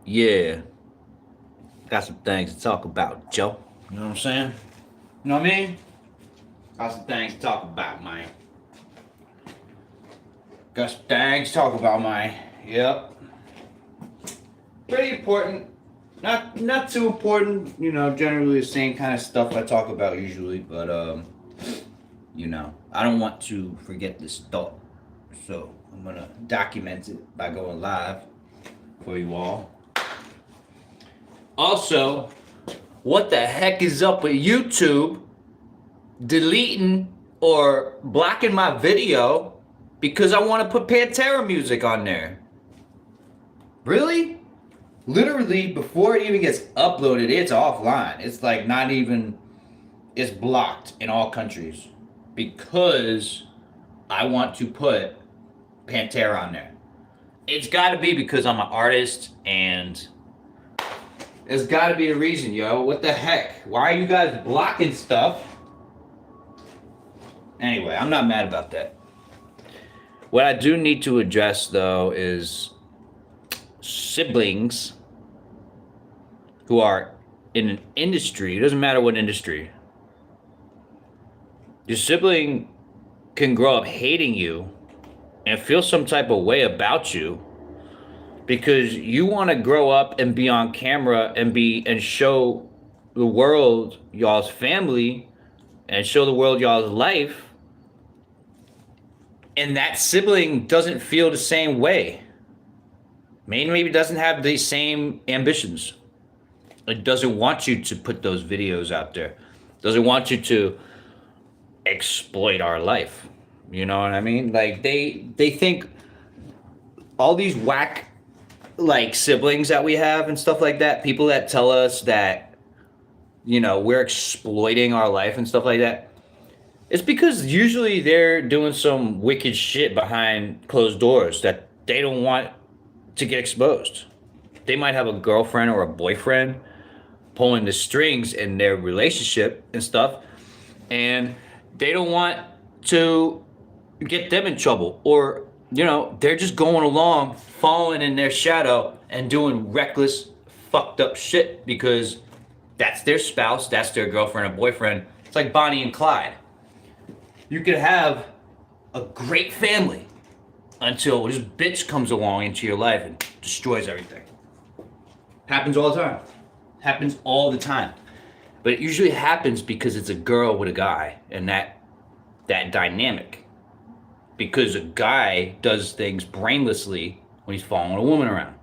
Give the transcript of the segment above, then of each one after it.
Yeah, got some things to talk about, Joe. You know what I'm saying? You know what I mean? Got some things to talk about, man. Got some things to talk about, man. Yep. Pretty important. Not too important, you know, generally the same kind of stuff I talk about usually, but you know, I don't want to forget this thought. So I'm gonna document it by going live for you all. Also, what the heck is up with YouTube deleting or blocking my video because I want to put Pantera music on there? Really? Literally, before it even gets uploaded, it's offline. It's like not even, it's blocked in all countries because I want to put Pantera on there. It's got to be because I'm an artist and there's got to be a reason, yo. What the heck? Why are you guys blocking stuff? Anyway, I'm not mad about that. What I do need to address, though, is siblings who are in an industry. It doesn't matter what industry. Your sibling can grow up hating you and feel some type of way about you because you want to grow up and be on camera and show the world y'all's family and show the world y'all's life, and that sibling doesn't feel the same way. Maybe doesn't have the same ambitions. It doesn't want you to put those videos out there. Doesn't want you to exploit our life. You know what I mean? Like they think all these whack like siblings that we have and stuff like that, people that tell us that, you know, we're exploiting our life and stuff like that. It's because usually they're doing some wicked shit behind closed doors that they don't want to get exposed. They might have a girlfriend or a boyfriend pulling the strings in their relationship and stuff, and they don't want to get them in trouble, or you know, they're just going along following in their shadow and doing reckless fucked up shit because that's their spouse, that's their girlfriend or boyfriend. It's like Bonnie and Clyde. You could have a great family until this bitch comes along into your life and destroys everything. Happens all the time. Happens all the time. But it usually happens because it's a girl with a guy and that dynamic. Because a guy does things brainlessly when he's following a woman around.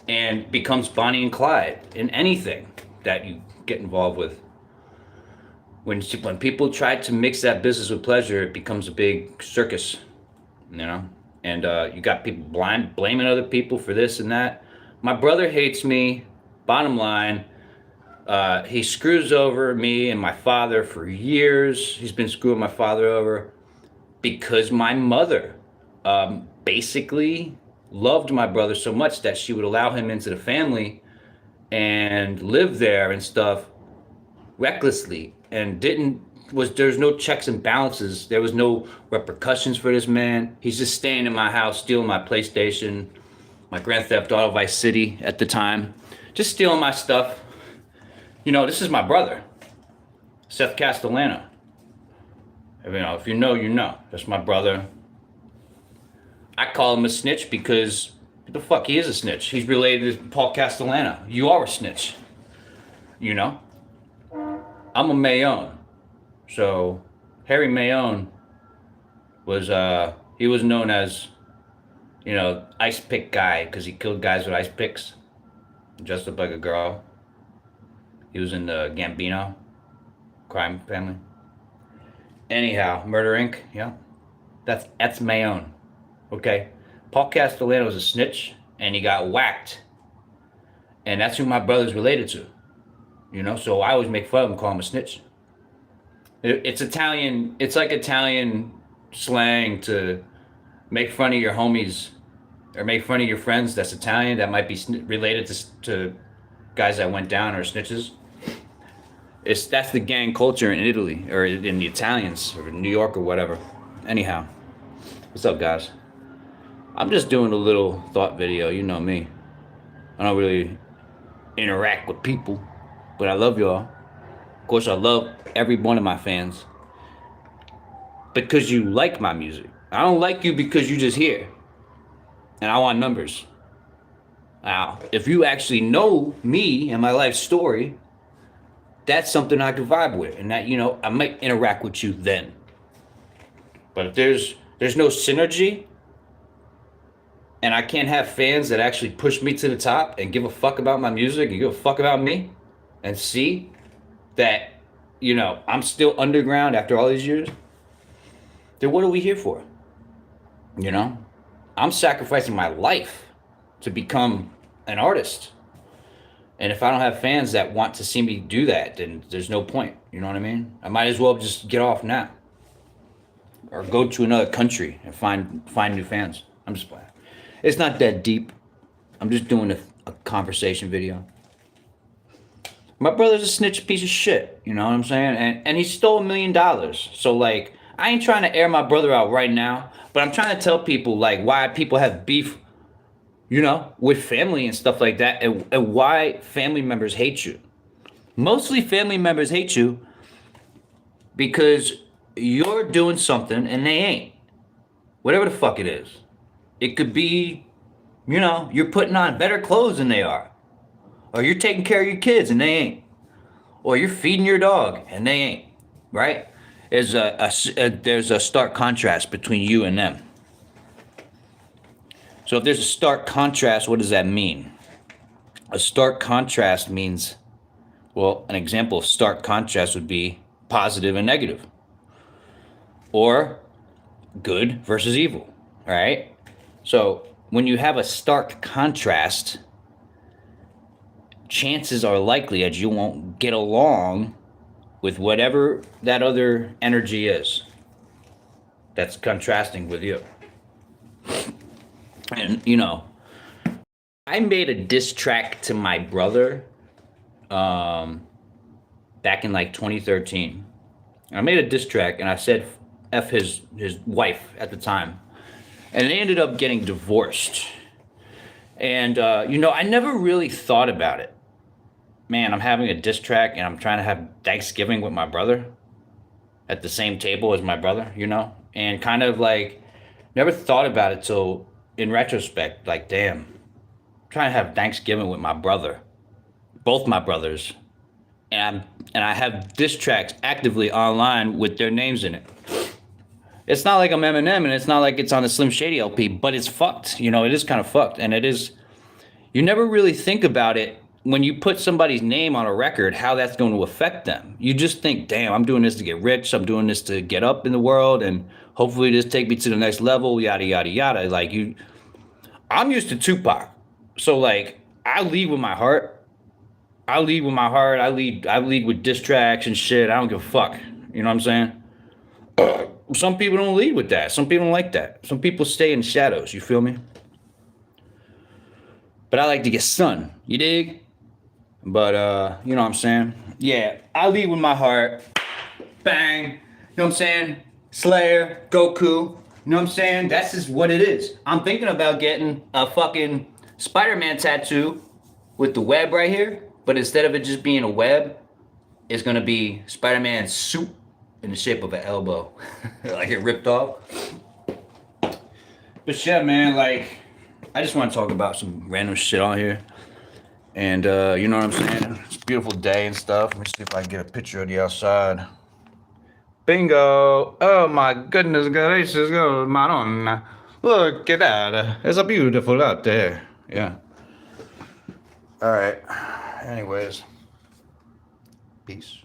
And becomes Bonnie and Clyde in anything that you get involved with. When people try to mix that business with pleasure, it becomes a big circus, you know? And you got people blaming other people for this and that. My brother hates me, bottom line. He screws over me and my father for years. He's been screwing my father over because my mother basically loved my brother so much that she would allow him into the family and live there and stuff recklessly, and there's no checks and balances. There was no repercussions for this man. He's just staying in my house, stealing my PlayStation, my Grand Theft Auto Vice City at the time, just stealing my stuff. You know, this is my brother, Seth Castellano. You know, if you know, you know. That's my brother. I call him a snitch because, what the fuck, he is a snitch. He's related to Paul Castellano. You are a snitch. You know? I'm a Mayone. So, Harry Mayone was, he was known as, you know, ice pick guy because he killed guys with ice picks. Dressed up like a girl. He was in the Gambino crime family. Anyhow, Murder Inc. Yeah, that's Mayone. Okay, Paul Castellano was a snitch, and he got whacked, and that's who my brother's related to. You know, so I always make fun of him, call him a snitch. It's Italian. It's like Italian slang to make fun of your homies or make fun of your friends that's Italian that might be related to guys that went down or snitches. That's the gang culture in Italy or in the Italians or New York or whatever. Anyhow, what's up, guys? I'm just doing a little thought video. You know me. I don't really interact with people, but I love y'all. Of course, I love every one of my fans because you like my music. I don't like you because you just here, and I want numbers. Now, if you actually know me and my life story, that's something I could vibe with, and that I might interact with you then. But if there's no synergy, and I can't have fans that actually push me to the top and give a fuck about my music and give a fuck about me, and see that I'm still underground after all these years, then what are we here for? I'm sacrificing my life to become an artist. And if I don't have fans that want to see me do that, then there's no point. You know what I mean? I might as well just get off now. Or go to another country and find new fans. I'm just playing. It's not that deep. I'm just doing a conversation video. My brother's a snitch piece of shit. You know what I'm saying? And he stole $1 million. So, like, I ain't trying to air my brother out right now. But I'm trying to tell people, like, why people have beef, with family and stuff like that. And why family members hate you. Mostly family members hate you because you're doing something and they ain't. Whatever the fuck it is. It could be, you're putting on better clothes than they are. Or you're taking care of your kids and they ain't. Or you're feeding your dog and they ain't. Right? There's a stark contrast between you and them. So if there's a stark contrast, what does that mean? A stark contrast means, well, an example of stark contrast would be positive and negative. Or good versus evil, right? So when you have a stark contrast, chances are likely that you won't get along with whatever that other energy is that's contrasting with you. And, I made a diss track to my brother back in like 2013. I made a diss track and I said F his wife at the time. And they ended up getting divorced. And, I never really thought about it. Man, I'm having a diss track and I'm trying to have Thanksgiving with my brother at the same table as my brother, and kind of like never thought about it till in retrospect, like, damn, I'm trying to have Thanksgiving with my brother, both my brothers, and I have diss tracks actively online with their names in it. It's not like I'm Eminem and it's not like it's on the Slim Shady LP, but it's fucked. It is kind of fucked, and it is. You never really think about it when you put somebody's name on a record, how that's going to affect them. You just think, damn, I'm doing this to get rich. I'm doing this to get up in the world and hopefully this take me to the next level, yada, yada, yada. Like I'm used to Tupac. So like, I lead with my heart. I lead with diss tracks and shit. I don't give a fuck. You know what I'm saying? Some people don't lead with that. Some people don't like that. Some people stay in shadows. You feel me? But I like to get sun. You dig? But, you know what I'm saying? Yeah, I lead with my heart. Bang. You know what I'm saying? Slayer, Goku. You know what I'm saying? That's just what it is. I'm thinking about getting a fucking Spider-Man tattoo with the web right here. But instead of it just being a web, it's going to be Spider-Man's suit in the shape of an elbow. Like it ripped off. But yeah, man, like, I just want to talk about some random shit on here. And, you know what I'm saying? It's a beautiful day and stuff. Let me see if I can get a picture of the outside. Bingo! Oh my goodness gracious, oh Madonna. Look at that. It's a beautiful out there. Yeah. Alright. Anyways. Peace.